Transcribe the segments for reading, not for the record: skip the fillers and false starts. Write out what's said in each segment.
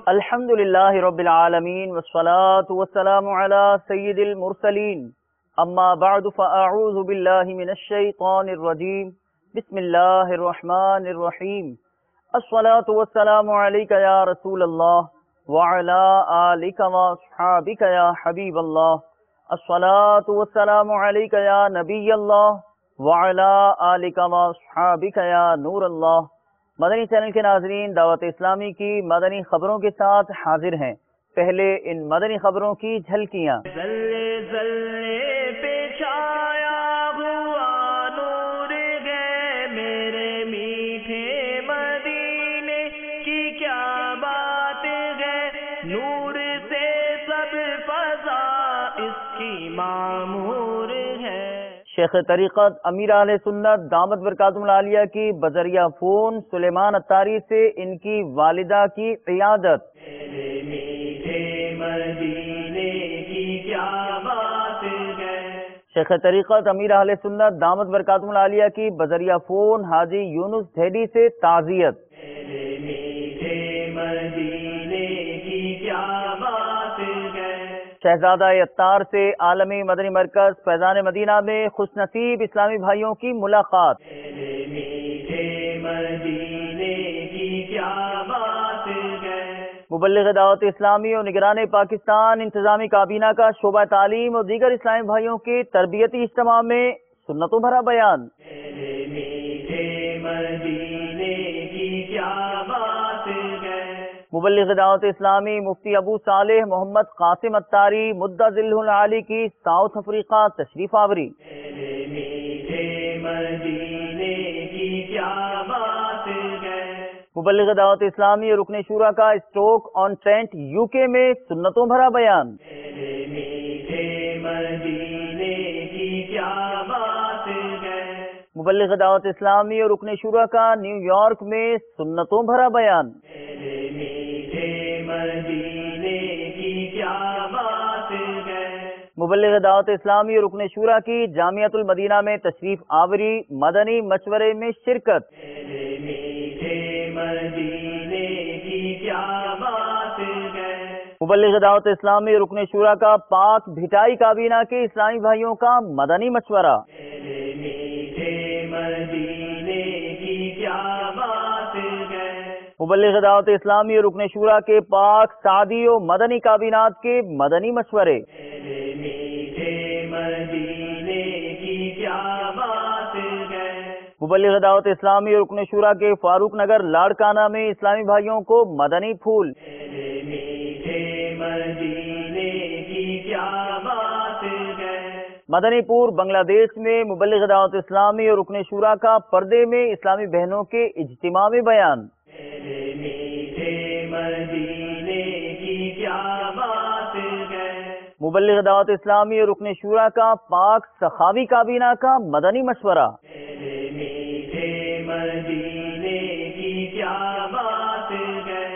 الحمدللہ رب العالمین والصلاة والسلام علی سید المرسلین اما بعد فاعوذ باللہ من الشیطان الرجیم بسم اللہ الرحمن الرحیم الصلاة والسلام علیک یا رسول اللہ وعلی آلک واصحابک یا حبیب اللہ الصلاة والسلام علیک یا نبی اللہ وعلی آلک واصحابک یا نور اللہ۔ مدنی چینل کے ناظرین، دعوت اسلامی کی مدنی خبروں کے ساتھ حاضر ہیں۔ پہلے ان مدنی خبروں کی جھلکیاں۔ ذلے ذلے پہ چھایا ہوا نور ہے میرے میٹھے مدینے کی، کیا بات ہے نور سے سب فضا اس کی معمور ہے۔ شیخ طریقت امیر اہل سنت دامت برکاتہم العالیہ کی بذریعہ فون سلیمان اتاری سے ان کی والدہ کی عیادت۔ میرے میٹھے مدینے کی کیا بات ہے۔ شیخ طریقت امیر اہل سنت دامت برکاتہم العالیہ کی بذریعہ فون حاجی یونس ڈھیڈی سے تعزیت۔ میرے میٹھے مدینے کی کیا بات ہے۔ شہزادہ اتار سے عالمی مدنی مرکز فیضان مدینہ میں خوش نصیب اسلامی بھائیوں کی ملاقات۔ میرے میٹھے مدینے کی کیا بات ہے۔ مبلغ دعوت اسلامی اور نگران پاکستان انتظامی کابینہ کا شعبہ تعلیم اور دیگر اسلامی بھائیوں کے تربیتی اجتماع میں سنتوں بھرا بیان۔ میرے میٹھے مدینے کی کیا بات ہے۔ مبلغ دعوت اسلامی مفتی ابو صالح محمد قاسم اتاری مدہ ذلہ العالی کی ساؤتھ افریقہ تشریف آوری۔ میرے میٹھے مدینے کی کیا بات ہے۔ مبلغ دعوت اسلامی اور رکن شورا کا اسٹوک آن ٹرینٹ یو کے میں سنتوں بھرا بیان۔ میرے میٹھے مدینے کی کیا بات ہے۔ مبلغ دعوت اسلامی اور رکن شورا کا نیو یارک میں سنتوں بھرا بیان۔ میرے میٹھے مدینے کی کیا بات ہے۔ مبلغ دعوت اسلامی اور رکن شورا کی جامعۃ المدینہ میں تشریف آوری، مدنی مشورے میں شرکت۔ میرے میٹھے مدینے کی کیا بات ہے۔ مبلغ دعوت اسلامی اور رکن شورا کا پاک بھٹائی کابینہ کے اسلامی بھائیوں کا مدنی مشورہ۔ میرے میٹھے مدینے کی کیا بات ہے۔ مبلغ دعوت اسلامی اور رکن شورا کے پاک سعدی و مدنی کابینات کے مدنی مشورے۔ میرے میٹھے مدینے کی کیا بات ہے۔ مبلغ دعوت اسلامی اور رکن شورا کے فاروق نگر لاڑکانہ میں اسلامی بھائیوں کو مدنی پھول۔ میرے میٹھے مدینے کی کیا بات ہے۔ مدنی پور بنگلہ دیش میں مبلغ دعوت اسلامی اور رکن شورا کا پردے میں اسلامی بہنوں کے اجتماع میں بیان۔ میرے میٹھے مدینے کی کیا بات ہے۔ مبلغ دعوت اسلامی اور رکن شورا کا پاک سخاوی کابینہ کا مدنی مشورہ۔ میرے میٹھے مدینے کی کیا بات ہے۔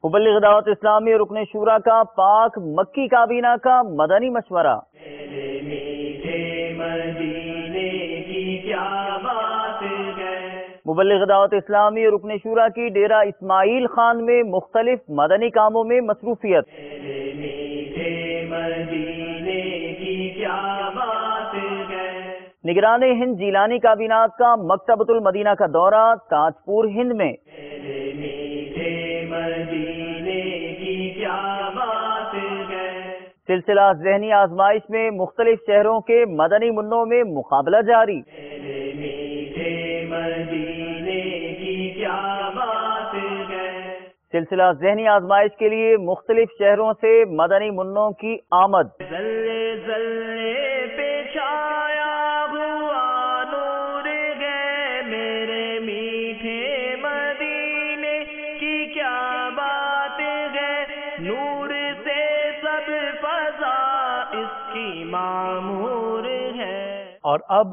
مبلغ دعوت اسلامی اور رکن شورا کا پاک مکی کابینہ کا مدنی مشورہ۔ میرے میٹھے مدینے کی کیا بات ہے۔ مبلغ دعوت اسلامی اور رکن شورا کی ڈیرہ اسماعیل خان میں مختلف مدنی کاموں میں مصروفیت۔ میرے میٹھے مدینے کی کیا بات ہے۔ نگران ہند جیلانی کابینات کا مکتبۃ المدینہ کا دورہ تاج پور ہند میں۔ میرے میٹھے مدینے کی کیا بات ہے۔ سلسلہ ذہنی آزمائش میں مختلف شہروں کے مدنی منوں میں مقابلہ جاری۔ میرے میٹھے مدینے کی کیا بات ہے۔ سلسلہ ذہنی آزمائش کے لیے مختلف شہروں سے مدنی منوں کی آمد۔ ذلے ذلے پہ چھایا ہوا نور ہے میرے میٹھے مدینے کی، کیا بات ہے نور سے سب فضا اس کی معمور ہے۔ اور اب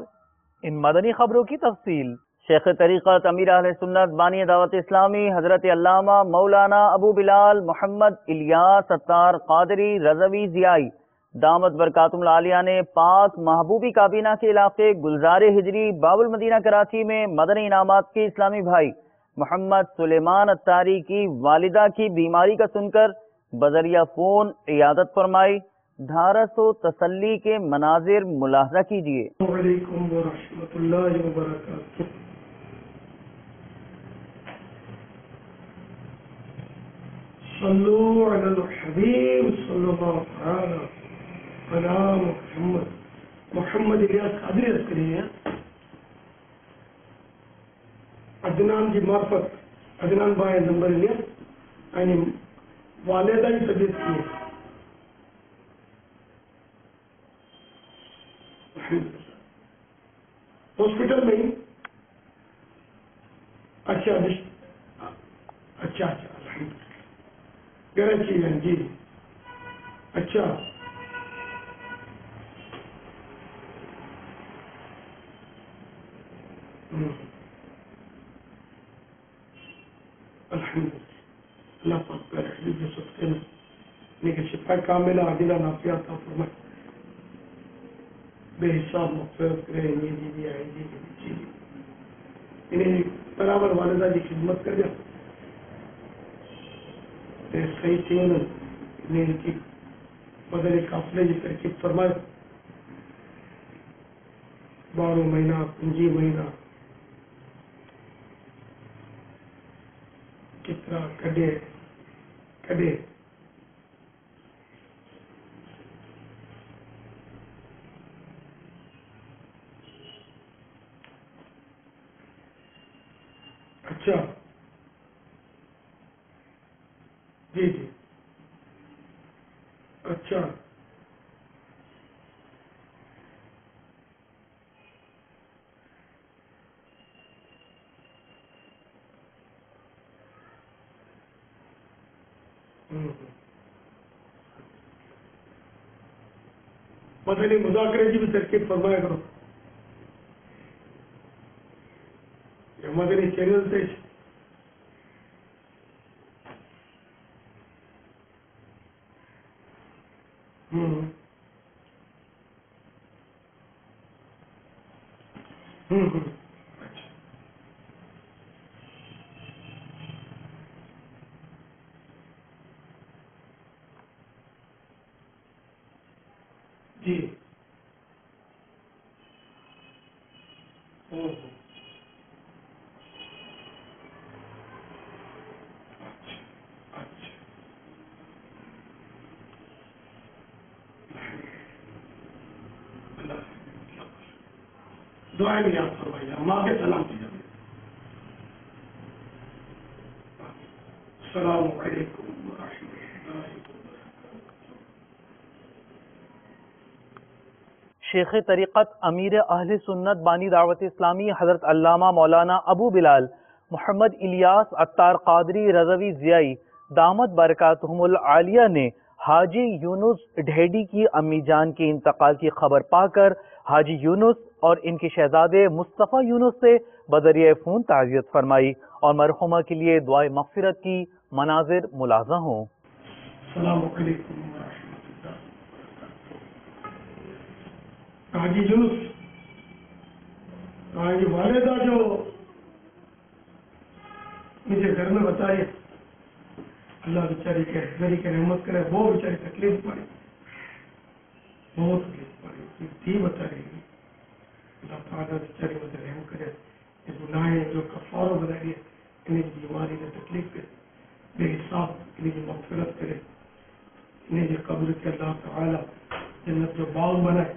ان مدنی خبروں کی تفصیل۔ شیخ طریقت امیر اہل سنت بانی دعوت اسلامی حضرت علامہ مولانا ابو بلال محمد الیاس اتار قادری رضوی ضیائی دامت برکاتہم العالیہ نے پاک محبوبی کابینہ کے علاقے گلزار ہجری باب المدینہ کراچی میں مدنی انعامات کے اسلامی بھائی محمد سلیمان اتاری کی والدہ کی بیماری کا سن کر بذریعہ فون عیادت فرمائی۔ ڈھارس و تسلی کے مناظر ملاحظہ کیجیے۔ السلام علیکم ورحمۃ اللہ وبرکاتہ۔ صلو علی الحبیب صلی اللہ تعالی علی محمد۔ محمد الیاس قادری عسکری ہیں، عدنان کی معرفت عدنان بھائی نمبر لیا، یعنی والدہ کی طبیعت کی ہے۔ ہاسپٹل میں ہی اچھا اچھا الحمد گرچی ہے جی اچھا الحمد اللہ پاک کا رحمت جو سکتے ہیں لیکن شفا کاملہ عادلہ نافیہ عطا فرمائے، بے حساب مغفرت کرے، یہ دی آئی دی انہیں برابر والدہ کی خدمت کر جا صحیح تھی انہیں ان کی بدل قافلے کی ترکیب فرمائے، 12 مہینہ 5 مہینہ کتنا کڈے اچھا جی جی اچھا مدنی مذاکرے کی بھی ترکیب فرمایا کرو، مدنی چینل سے اچھا جی دعائیں بھی یاد فرمائیے، ماں کے سلام کیجیے۔ السلام علیکم ورحمۃ اللہ وبرکاتہ۔ شیخ طریقت امیر اہل سنت بانی دعوت اسلامی حضرت علامہ مولانا ابو بلال محمد الیاس اتار قادری رضوی ضیائی دامت برکاتہم العالیہ نے حاجی یونس ڈھیڈی کی امی جان کے انتقال کی خبر پا کر حاجی یونس اور ان کے شہزادے مصطفیٰ یونس سے بذریعہ فون تعزیت فرمائی اور مرحومہ کے لیے دعائے مغفرت کی مناظر ملاحظہ ہوں۔ السلام علیکم ورحمۃ اللہ وبرکاتہ۔ حاجی یونس حاجی والدہ جو مجھے گھر میں بتائی، اللہ بیچاری کے میری کے رحمت کرے، وہ بیچاری تکلیف پڑی، بہت تکلیف پڑی، تھی بتا رہی ہے، اللہ تعالیٰ بیچاری مجھے رحم کرے، یہ گناہیں جو کفارہ بنائی ہے انہیں بیماری میں تکلیف کرے، بے حساب انہیں مغفرت کرے، انہیں جو قبر کے اللہ تعالیٰ جنت جو باغ بنائے،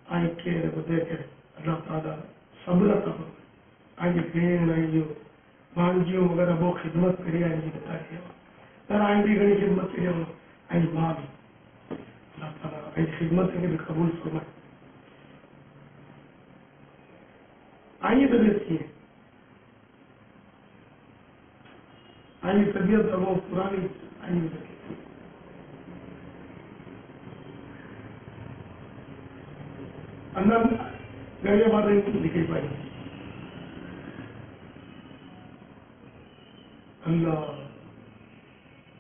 آئی کے بدے کے اللہ تعالیٰ صبر عطا فرمائے، آئی بہن آئی جو بانجیوں وغیرہ وہ خدمت کری آئی جی بتا رہی ہے، اور آئی بھی گھڑی خدمت کری آئی ماں بھی، اللہ تعالیٰ آئی خدمت کے بھی قبول فرمائے۔ آئیے طبیعت کی ہے، آئیے طبیعت وہ پرانی آئیے اندر گھڑیاں باتیں لکھی پائی، اللہ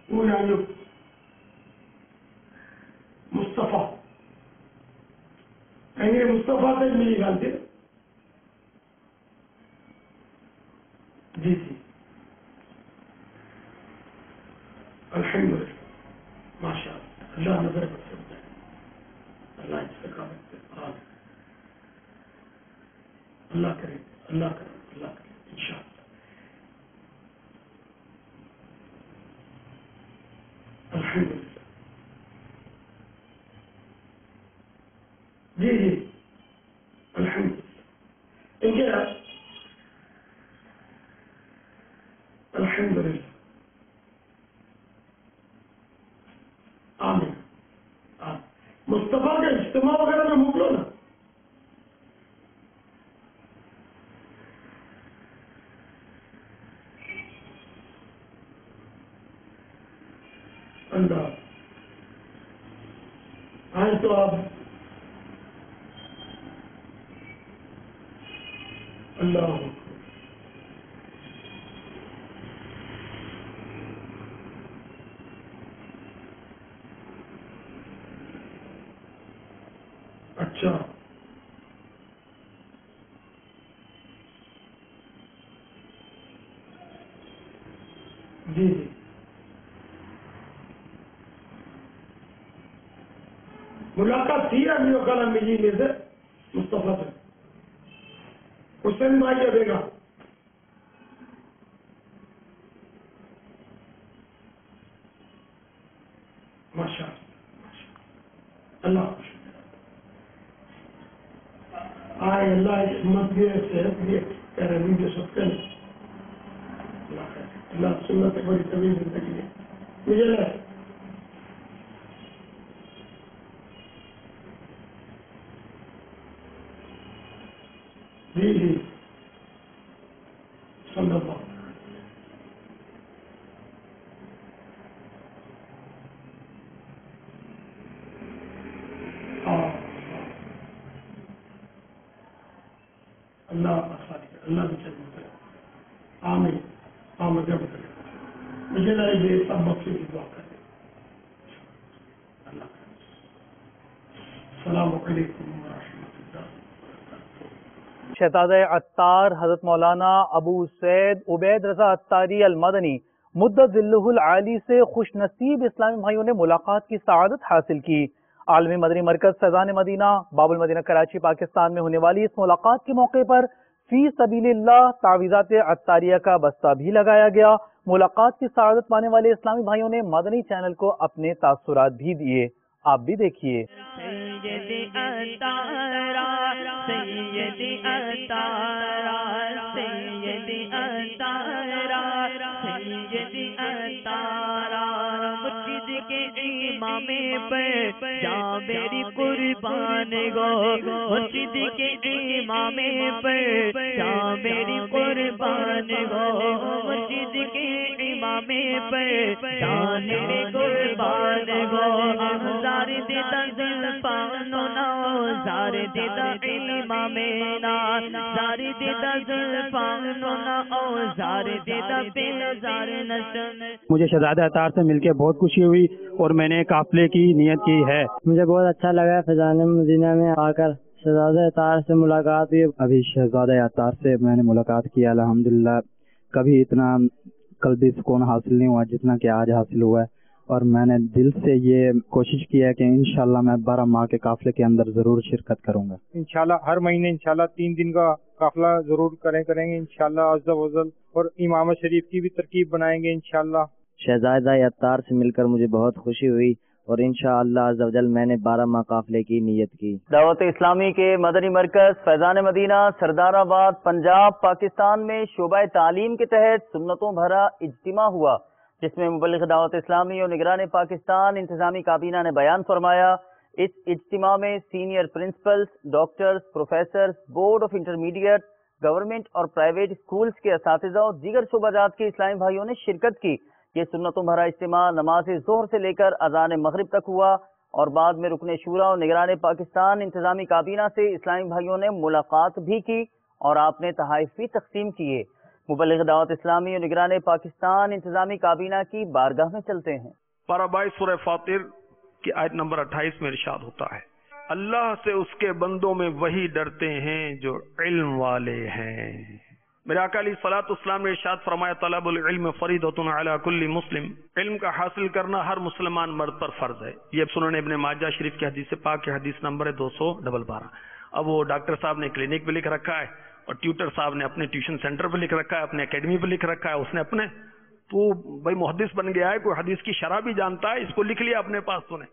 وہ یہاں جو مصطفیٰ مصطفیٰ سے میری گل تھی الحمدللہ ماشاء اللہ نظر بد سے بتائے اللہ استقامت پہ اللہ کرے انشاءاللہ الحمدللہ جی الحمدللہ ان کے الحمدللہ آمین مصطفیٰ کے اجتماع وغیرہ میں موکلو نا اللہ آج تو آپ اللہ اچھا جی ملاقات تھی ابھی وکالا ملی میں سے مصطفیٰ سے حسین بھائی دے گا ماشاء اللہ آئے اللہ ہمت دے صحت دے پیروی دے سب کے اللہ سنت بڑی طویل زندگی ہے مجھے لگا جی صلی اللہ اللہ اللہ بھی چلے آمین آمد مجھے لگا یہ سب بخشی کی دعا کریں اللہ السلام علیکم ورحمۃ اللہ شہزادہ عطار حضرت مولانا ابو سید عبید رضا عطاری المدنی مدت ذلہ العالی سے خوش نصیب اسلامی بھائیوں نے ملاقات کی سعادت حاصل کی۔ عالمی مدنی مرکز فیضان مدینہ باب المدینہ کراچی پاکستان میں ہونے والی اس ملاقات کے موقع پر فی سبیل اللہ تعویذات عطاریہ کا بستہ بھی لگایا گیا۔ ملاقات کی سعادت پانے والے اسلامی بھائیوں نے مدنی چینل کو اپنے تاثرات بھی دیے، آپ بھی دیکھیے۔ امام پر جا میری قربان گو، مسجد کے امام پر جا میری قربان گو، مسجد کے امام پر جان میری قربان گو، زار دیتا زلفانو نا زار دیتا امام نا، زار دیتا زلفانو نا زار دیتا پل زار نشن۔ مجھے شہزادہ عطار سے مل کے بہت خوشی ہوئی اور میں نے قافلے کی نیت کی ہے۔ مجھے بہت اچھا لگا فیضان مدینہ میں آ کر شہزادہ عطار سے ملاقات ہوئی۔ ابھی شہزادہ عطار سے میں نے ملاقات کی، الحمدللہ کبھی اتنا قلبی سکون حاصل نہیں ہوا جتنا کہ آج حاصل ہوا ہے، اور میں نے دل سے یہ کوشش کی ہے کہ انشاءاللہ میں 12 ماہ کے قافلے کے اندر ضرور شرکت کروں گا۔ انشاءاللہ ہر مہینے انشاءاللہ 3 دن کا قافلہ ضرور کریں گے انشاءاللہ عز و جل، اور امام شریف کی بھی ترکیب بنائیں گے انشاءاللہ۔ شہزادہ عطار سے مل کر مجھے بہت خوشی ہوئی اور انشاءاللہ عز و جل میں نے 12 ماہ قافلے کی نیت کی۔ دعوت اسلامی کے مدنی مرکز فیضان مدینہ سردار آباد پنجاب پاکستان میں شعبہ تعلیم کے تحت سنتوں بھرا اجتماع ہوا، جس میں مبلغ دعوت اسلامی اور نگران پاکستان انتظامی کابینہ نے بیان فرمایا۔ اس اجتماع میں senior principles, doctors, professors, board of intermediate, government اور پرائیویٹ اسکولز کے اساتذہ اور دیگر شعبہ جات کے اسلامی بھائیوں نے شرکت کی۔ یہ سنتوں بھرا اجتماع نماز ظہر سے لے کر اذان مغرب تک ہوا، اور بعد میں رکن شورا اور نگران پاکستان انتظامی کابینہ سے اسلامی بھائیوں نے ملاقات بھی کی اور آپ نے تحائف بھی تقسیم کیے۔ مبلغ دعوت اسلامی اور نگران پاکستان انتظامی کابینہ کی بارگاہ میں چلتے ہیں۔ پارہ 22 سورہ فاطر کی آیت نمبر 28 میں ارشاد ہوتا ہے، اللہ سے اس کے بندوں میں وہی ڈرتے ہیں جو علم والے ہیں۔ میرے آقا علیہ الصلوۃ والسلام نے ارشاد فرمایا طلب العلم فریضۃ علی کل مسلم، علم کا حاصل کرنا ہر مسلمان مرد پر فرض ہے۔ یہ سنن ابن ماجہ شریف کی حدیث پاک کی حدیث نمبر ہے 212۔ اب وہ ڈاکٹر صاحب نے کلینک پہ لکھ رکھا ہے اور ٹیوٹر صاحب نے اپنے ٹیوشن سینٹر پہ لکھ رکھا ہے، اپنے اکیڈمی پہ لکھ رکھا ہے، اس نے اپنے، تو بھائی محدث بن گیا ہے، کوئی حدیث کی شرح بھی جانتا ہے، اس کو لکھ لیا اپنے پاس تو نے،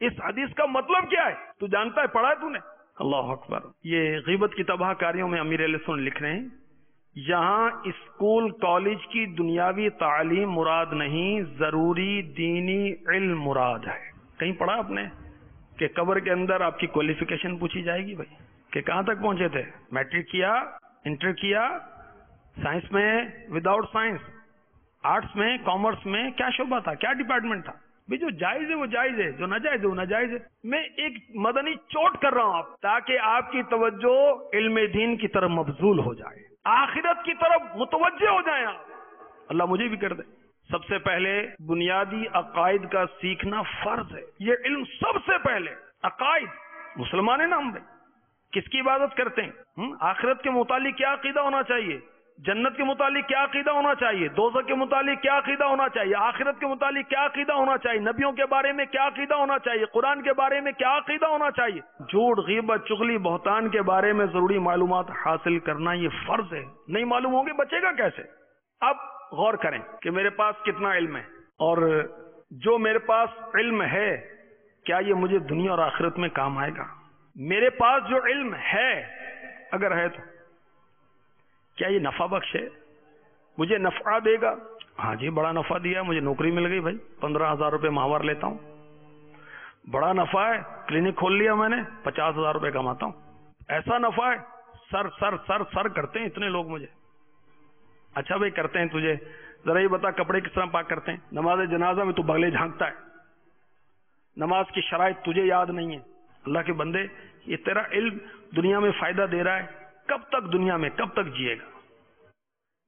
اس حدیث کا مطلب کیا ہے تو جانتا ہے، پڑھا ہے تو نے۔ اللہ اکبر۔ یہ غیبت کی تباہ کاریوں میں امیر اہل سنت لکھ رہے ہیں یہاں اسکول کالج کی دنیاوی تعلیم مراد نہیں، ضروری دینی علم مراد ہے۔ کہیں پڑھا آپ نے کہ قبر کے اندر آپ کی کوالیفیکیشن پوچھی جائے گی بھائی کہ کہاں تک پہنچے تھے، میٹرک کیا، انٹر کیا، سائنس میں، وداؤٹ سائنس، آرٹس میں، کامرس میں کیا شعبہ تھا، کیا ڈپارٹمنٹ تھا؟ بھی جو جائز ہے وہ جائز ہے، جو ناجائز ہے وہ ناجائز ہے۔ میں ایک مدنی چوٹ کر رہا ہوں آپ تاکہ آپ کی توجہ علم دین کی طرف مبذول ہو جائے، آخرت کی طرف متوجہ ہو جائیں آپ۔ اللہ مجھے بھی کر دے۔ سب سے پہلے بنیادی عقائد کا سیکھنا فرض ہے، یہ علم سب سے پہلے عقائد۔ مسلمان ہیں نا ہم، کس کی عبادت کرتے ہیں؟ آخرت کے متعلق کیا عقیدہ ہونا چاہیے، جنت کے متعلق کیا عقیدہ ہونا چاہیے، دوزخ کے متعلق کیا عقیدہ ہونا چاہیے، آخرت کے متعلق کیا عقیدہ ہونا چاہیے، نبیوں کے بارے میں کیا عقیدہ ہونا چاہیے، قرآن کے بارے میں کیا عقیدہ ہونا چاہیے، جھوٹ، غیبت، چغلی، بہتان کے بارے میں ضروری معلومات حاصل کرنا یہ فرض ہے۔ نہیں معلوم ہوں گے بچے گا کیسے؟ اب غور کریں کہ میرے پاس کتنا علم ہے، اور جو میرے پاس علم ہے کیا یہ مجھے دنیا اور آخرت میں کام آئے گا؟ میرے پاس جو علم ہے اگر ہے تو کیا یہ نفع بخش ہے، مجھے نفع دے گا؟ ہاں جی بڑا نفع دیا، مجھے نوکری مل گئی بھائی، 15,000 روپے ماہوار لیتا ہوں، بڑا نفع ہے، کلینک کھول لیا میں نے، 50,000 روپے کماتا ہوں، ایسا نفع ہے، سر سر سر سر کرتے ہیں اتنے لوگ مجھے۔ اچھا بھائی کرتے ہیں، تجھے ذرا یہ بتا کپڑے کس طرح پاک کرتے ہیں؟ نماز جنازہ میں تو بغلے جھانکتا ہے، نماز کی شرائط تجھے یاد نہیں ہے۔ اللہ کے بندے، یہ تیرا علم دنیا میں فائدہ دے رہا ہے، کب تک دنیا میں کب تک جیے گا؟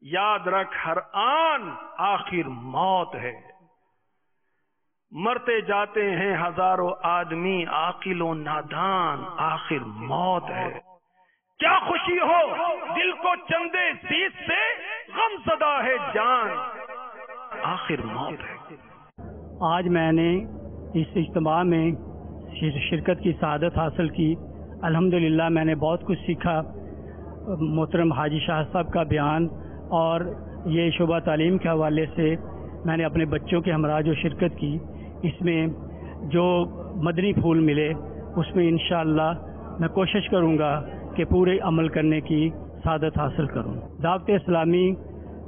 یاد رکھ ہر آن آخر موت ہے، مرتے جاتے ہیں ہزاروں آدمی عاقل و نادان، آخر موت ہے۔ کیا خوشی ہو دل کو چندے زیت سے، غم زدہ ہے جان، آخر موت ہے۔ آج میں نے اس اجتماع میں شرکت کی سعادت حاصل کی، الحمدللہ میں نے بہت کچھ سیکھا۔ محترم حاجی شاہ صاحب کا بیان اور یہ شعبہ تعلیم کے حوالے سے میں نے اپنے بچوں کے ہمراہ جو شرکت کی، اس میں جو مدنی پھول ملے اس میں انشاءاللہ میں کوشش کروں گا کہ پورے عمل کرنے کی سعادت حاصل کروں۔ دعوت اسلامی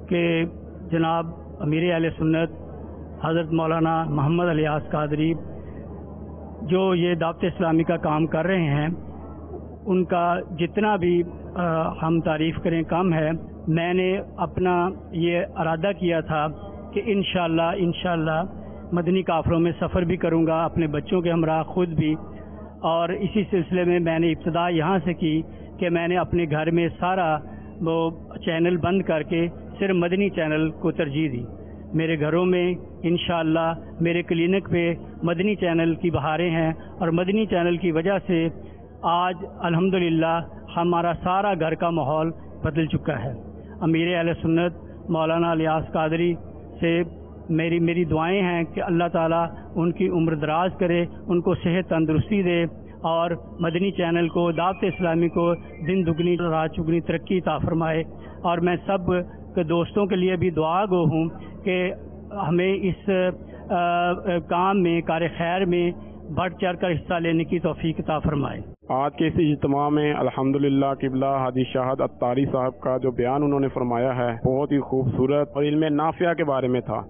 کے جناب امیر اہل سنت حضرت مولانا محمد الیاس قادری جو یہ دعوت اسلامی کا کام کر رہے ہیں، ان کا جتنا بھی ہم تعریف کریں کم ہے۔ میں نے اپنا یہ ارادہ کیا تھا کہ انشاءاللہ مدنی قافلوں میں سفر بھی کروں گا، اپنے بچوں کے ہمراہ خود بھی، اور اسی سلسلے میں میں نے ابتدا یہاں سے کی کہ میں نے اپنے گھر میں سارا وہ چینل بند کر کے صرف مدنی چینل کو ترجیح دی۔ میرے گھروں میں انشاءاللہ میرے کلینک پہ مدنی چینل کی بہاریں ہیں، اور مدنی چینل کی وجہ سے آج الحمدللہ ہمارا سارا گھر کا ماحول بدل چکا ہے۔ امیر اہل سنت مولانا الیاس قادری سے میری دعائیں ہیں کہ اللہ تعالیٰ ان کی عمر دراز کرے، ان کو صحت تندرستی دے، اور مدنی چینل کو، دعوت اسلامی کو دن دگنی رات چگنی ترقی عطا فرمائے۔ اور میں سب کے دوستوں کے لیے بھی دعا گو ہوں کہ ہمیں اس کام میں، کار خیر میں بڑھ چڑھ کر حصہ لینے کی توفیق عطا فرمائے۔ آج کے اس اجتماع میں الحمدللہ قبلہ حاجی شاہد اتاری صاحب کا جو بیان انہوں نے فرمایا ہے بہت ہی خوبصورت اور علم نافع کے بارے میں تھا۔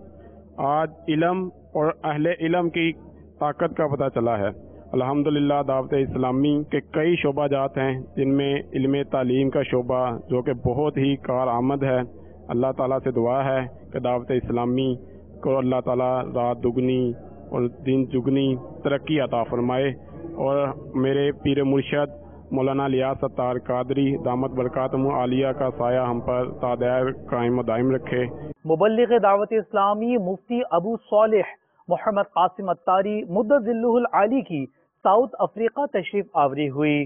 آج علم اور اہل علم کی طاقت کا پتہ چلا ہے۔ الحمدللہ دعوت اسلامی کے کئی شعبہ جات ہیں جن میں علم تعلیم کا شعبہ جو کہ بہت ہی کارآمد ہے۔ اللہ تعالیٰ سے دعا ہے کہ دعوت اسلامی کو اللہ تعالیٰ رات دگنی اور دن چگنی ترقی عطا فرمائے، اور میرے پیر مرشد مولانا الیاس اتار قادری دامت برکاتہم عالیہ کا سایہ ہم پر تا دائر قائم و دائم رکھے۔ مبلغ دعوت اسلامی مفتی ابو صالح محمد قاسم اتاری مدظلہ العالی کی ساؤتھ افریقہ تشریف آوری ہوئی۔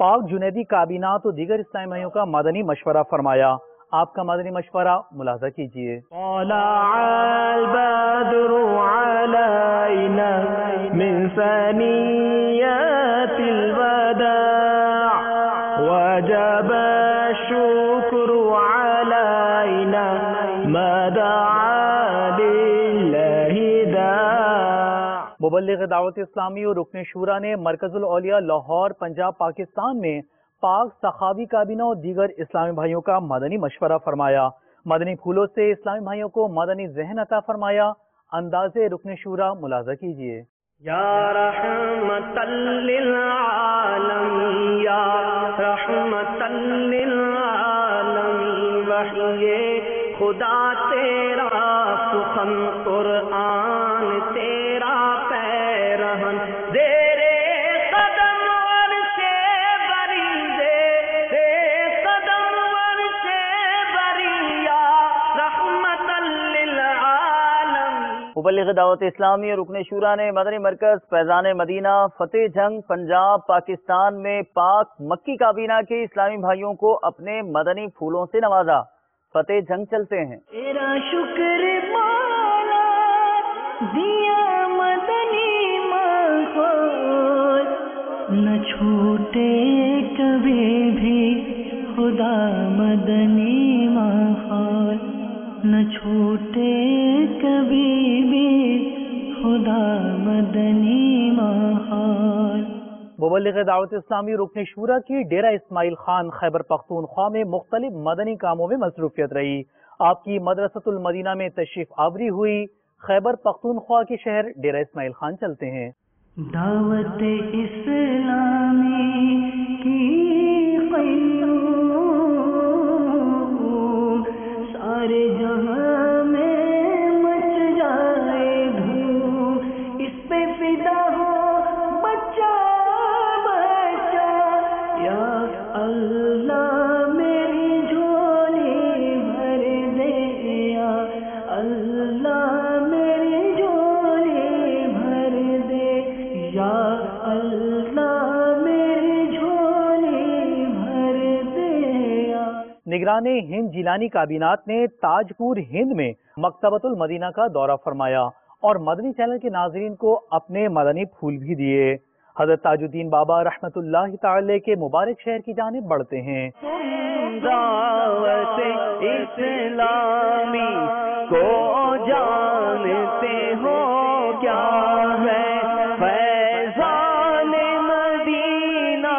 پاک جنیدی کابینہ تو دیگر اسلامی بھائیوں کا مدنی مشورہ فرمایا. آپ کا مدنی مشورہ ملاحظہ کیجیے. طلع البدر علينا من ثنيات الوداع وجب الشكر علينا ما دعا لله داع. مبلغ دعوت اسلامی اور رکن شورا نے مرکز الاولیاء لاہور پنجاب پاکستان میں پاک سخاوی کابینہ اور دیگر اسلامی بھائیوں کا مدنی مشورہ فرمایا. مدنی پھولوں سے اسلامی بھائیوں کو مدنی ذہن عطا فرمایا. انداز رکن شورا ملاحظہ کیجیے. یا رحمت للعالمین یا رحمت للعالمین وحی خدا تیرا سخن قرآن تیرا پیرہن زیرے قدم عرش بری زیرے قدم عرش بری یا رحمت للعالمین. مبلغ دعوت اسلامی اور رکن شورا نے مدنی مرکز فیضان مدینہ فتح جنگ پنجاب پاکستان میں پاک مکی کابینہ کے اسلامی بھائیوں کو اپنے مدنی پھولوں سے نوازا. فتح جنگ چلتے ہیں. تیرا شکر مولا دیا مدنی ماحول نہ چھوٹے کبھی بھی خدا مدنی ماحول نہ چھوٹے کبھی بھی خدا مدنی ماحول. مبلغ دعوت اسلامی رکن شورا کی ڈیرہ اسماعیل خان خیبر پختونخوا میں مختلف مدنی کاموں میں مصروفیت رہی. آپ کی مدرسۃ المدینہ میں تشریف آوری ہوئی. خیبر پختونخوا کے شہر ڈیرہ اسماعیل خان چلتے ہیں. دعوت اسلامی کی قیوم سارے جہاں میں مچ جائے دھوم اس پہ فدا ہو بچہ بچہ یا اللہ میری جھولی بھر دے یا اللہ میری جھولی بھر دے یا اللہ میری جھولی بھر دے. نگران ہند جیلانی کابینات نے تاج پور ہند میں مکتبۃ المدینہ کا دورہ فرمایا اور مدنی چینل کے ناظرین کو اپنے مدنی پھول بھی دیے. حضرت تاج الدین بابا رحمت اللہ تعالی کے مبارک شہر کی جانب بڑھتے ہیں. دعوت اسلامی کو جانتے ہو کیا ہے فیضان مدینہ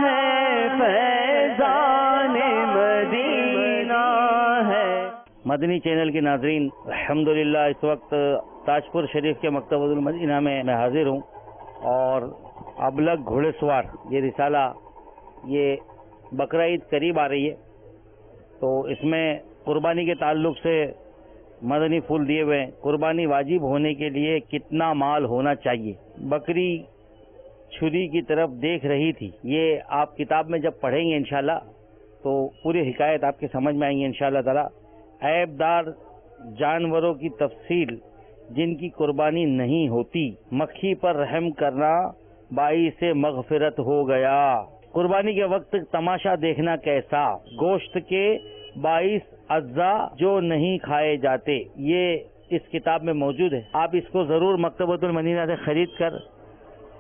ہے فیضان مدینہ ہے. مدنی چینل کے ناظرین، الحمدللہ اس وقت تاج پور شریف کے مکتبۃ المدینہ میں حاضر ہوں اور ابلغ گھوڑے سوار یہ رسالہ یہ بقرعید قریب آ رہی ہے تو اس میں قربانی کے تعلق سے مدنی پھول دیے ہوئے ہیں. قربانی واجب ہونے کے لیے کتنا مال ہونا چاہیے؟ بکری چھری کی طرف دیکھ رہی تھی. یہ آپ کتاب میں جب پڑھیں گے انشاءاللہ تو پوری حکایت آپ کے سمجھ میں آئیں گے انشاءاللہ تعالی. عیب دار جانوروں کی تفصیل جن کی قربانی نہیں ہوتی، مکھی پر رحم کرنا باعث مغفرت ہو گیا. قربانی کے وقت تماشا دیکھنا کیسا، گوشت کے باعث اجزاء جو نہیں کھائے جاتے، یہ اس کتاب میں موجود ہے. آپ اس کو ضرور مکتبۃ المدینہ سے خرید کر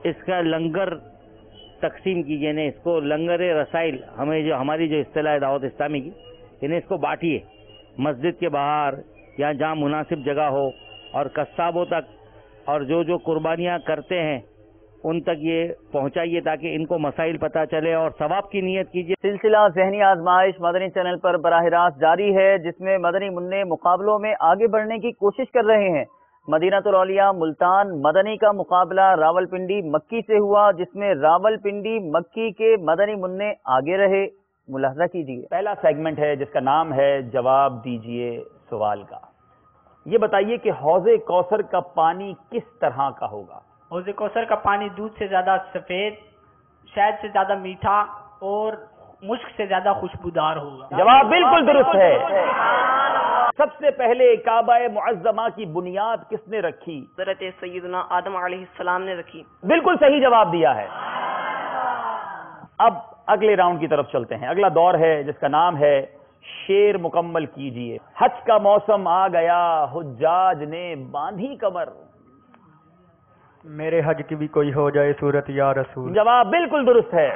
اس کا لنگر تقسیم کیجیے. یعنی اس کو لنگر رسائل ہماری جو اصطلاح ہے دعوت اسلامی کی، یعنی اس کو بانٹیے مسجد کے باہر یا جہاں مناسب جگہ ہو اور قصابوں تک اور جو قربانیاں کرتے ہیں ان تک یہ پہنچائیے تاکہ ان کو مسائل پتہ چلے اور ثواب کی نیت کیجیے. سلسلہ ذہنی آزمائش مدنی چینل پر براہ راست جاری ہے جس میں مدنی منع مقابلوں میں آگے بڑھنے کی کوشش کر رہے ہیں. مدینہ الاولیاء ملتان مدنی کا مقابلہ راولپنڈی مکی سے ہوا جس میں راولپنڈی مکی کے مدنی منع آگے رہے. ملاحظہ کیجیے. پہلا سیگمنٹ ہے جس کا نام ہے جواب دیجئے سوال کا. یہ بتائیے کہ حوض کوثر کا پانی کس طرح کا ہوگا؟ حوض کوثر کا پانی دودھ سے زیادہ سفید، شہد سے زیادہ میٹھا اور مشک سے زیادہ خوشبودار ہوگا. جواب بالکل درست ہے. سب سے پہلے کعبہ معظمہ کی بنیاد کس نے رکھی؟ حضرت سیدنا آدم علیہ السلام نے رکھی. بالکل صحیح جواب دیا ہے. اب اگلے راؤنڈ کی طرف چلتے ہیں. اگلا دور ہے جس کا نام ہے شعر مکمل کیجئے. حج کا موسم آ گیا حجاج نے باندھی کمر. میرے حج کی بھی کوئی ہو جائے صورت یا رسول. جواب بالکل درست ہے.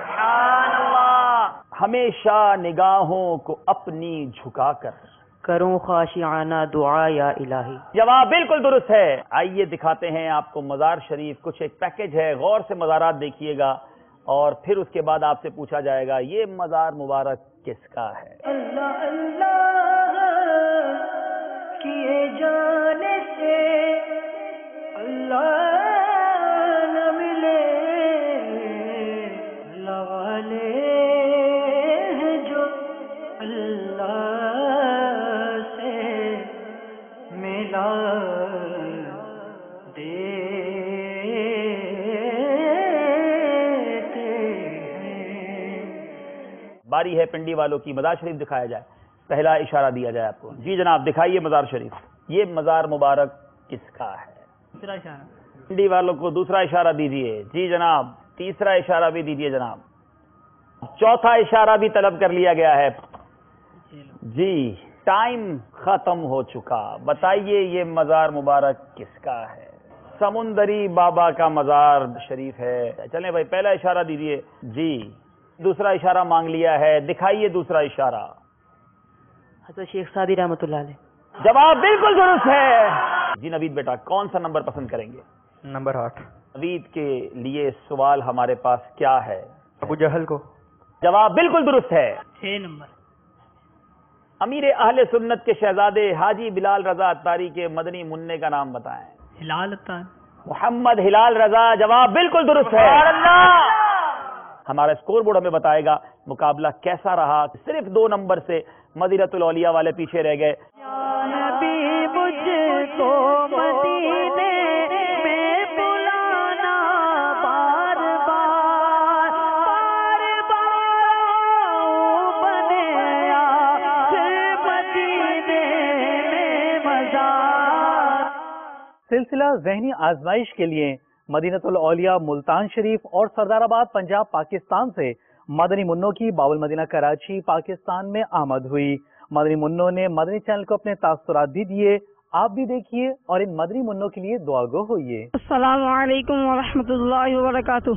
ہمیشہ نگاہوں کو اپنی جھکا کر کروں خاشعانہ دعا یا الہی. جواب بالکل درست ہے. آئیے دکھاتے ہیں آپ کو مزار شریف. کچھ ایک پیکج ہے, غور سے مزارات دیکھیے گا اور پھر اس کے بعد آپ سے پوچھا جائے گا یہ مزار مبارک کس کا ہے. اللہ اللہ کیے جانے سے اللہ نہ ملے, اللہ والے ہیں جو اللہ سے ملا باری ہے پنڈی والوں کی. مزار شریف دکھایا جائے, پہلا اشارہ دیا جائے آپ کو. جی جناب دکھائیے مزار شریف. یہ مزار مبارک کس کا ہے؟ دوسرا اشارہ. پنڈی والوں کو دوسرا اشارہ دیجیے. جی جناب تیسرا اشارہ بھی دیجیے جناب. چوتھا اشارہ بھی طلب کر لیا گیا ہے. جی ٹائم ختم ہو چکا. بتائیے یہ مزار مبارک کس کا ہے؟ سمندری بابا کا مزار شریف ہے. چلیں بھائی پہلا اشارہ دیجیے. جی دوسرا اشارہ مانگ لیا ہے. دکھائیے دوسرا اشارہ. حضرت شیخ سعدی رحمۃ اللہ علیہ. جواب بالکل درست ہے. جی نوید بیٹا کون سا نمبر پسند کریں گے؟ نمبر 8. نوید کے لیے سوال ہمارے پاس کیا ہے؟ ابو جہل کو. جواب بالکل درست ہے. 6 نمبر. امیر اہل سنت کے شہزادے حاجی بلال رضا اتاری کے مدنی منع کا نام بتائیں. ہلال اتار. محمد ہلال رضا. جواب بالکل درست ہے. ہمارا اسکور بورڈ ہمیں بتائے گا مقابلہ کیسا رہا. صرف 2 نمبر سے مدینۃ الاولیاء والے پیچھے رہ گئے. سلسلہ ذہنی آزمائش کے لیے مدینۃ الاولیاء ملتان شریف اور سردار آباد پنجاب پاکستان سے مدنی منوں کی باب المدینہ کراچی پاکستان میں آمد ہوئی. مدنی منوں نے مدنی چینل کو اپنے تاثرات بھی دیے. آپ بھی دیکھیے اور ان مدنی منوں کے لیے دعا گو ہوئیے. السلام علیکم ورحمۃ اللہ وبرکاتہ.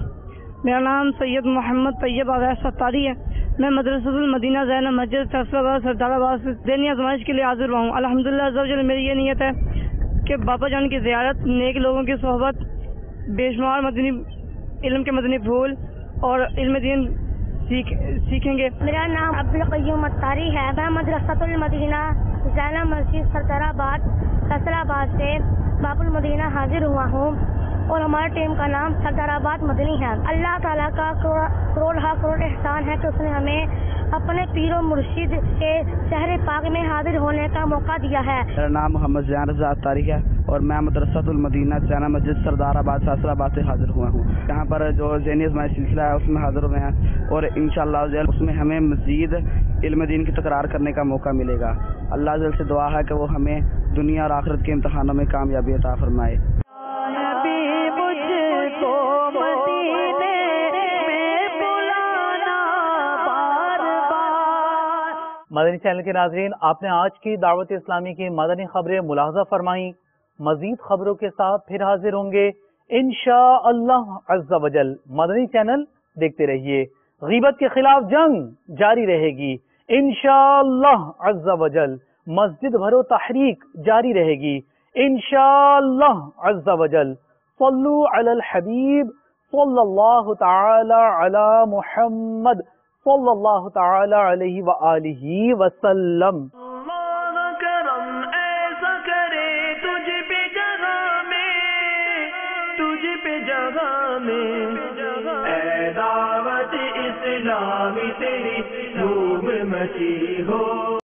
میرا نام سید محمد طیب اویس اتاری ہے. میں مدرسۃ المدینہ زینب مسجد فیصلہ آباد سردار آباد سے ذہنی آزمائش کے لیے حاضر ہوا ہوں. الحمدللہ عز و جل میری یہ نیت ہے کہ بابا جان کی زیارت, نیک لوگوں کی صحبت, بے شمار مدنی علم کے مدنی پھول اور علم دین سیکھیں گے. میرا نام عبدالقیوم اتاری ہے. میں مدرسۃ المدینہ زینب مسجد سردار آباد فیصلہ آباد سے باب المدینہ حاضر ہوا ہوں اور ہمارے ٹیم کا نام سردار آباد مدنی ہے. اللہ تعالیٰ کا کروڑ احسان ہے کہ اس نے ہمیں اپنے پیر و مرشد کے شہر پاک میں حاضر ہونے کا موقع دیا ہے. میرا نام محمد زیان رضا اتاری ہے اور میں مدرسۃ المدینہ زینب مسجد سردار آباد فیصلہ آباد سے حاضر ہوا ہوں. یہاں پر جو ذہنی آزمائش سلسلہ ہے اس میں حاضر ہوئے ہیں اور انشاءاللہ اس میں ہمیں مزید علم دین کی تکرار کرنے کا موقع ملے گا. اللہ جل سے دعا ہے کہ وہ ہمیں دنیا اور آخرت کے امتحانوں میں کامیابی عطا فرمائے. مدنی چینل کے ناظرین, آپ نے آج کی دعوت اسلامی کی مدنی خبریں ملاحظہ فرمائیں. مزید خبروں کے ساتھ پھر حاضر ہوں گے انشاءاللہ عز و جل. مدنی چینل دیکھتے رہیے. غیبت کے خلاف جنگ جاری رہے گی انشاءاللہ عز و جل. مسجد بھرو تحریک جاری رہے گی انشاءاللہ عز و جل. صلو علی الحبیب صلی اللہ تعالی علی محمد صلی اللہ تعالی علیہ وآلہ وسلم. کرم ایسا کرے تجھ پہ جگہ میں اے دعوت اسلامی تیری دھوم مچی ہو.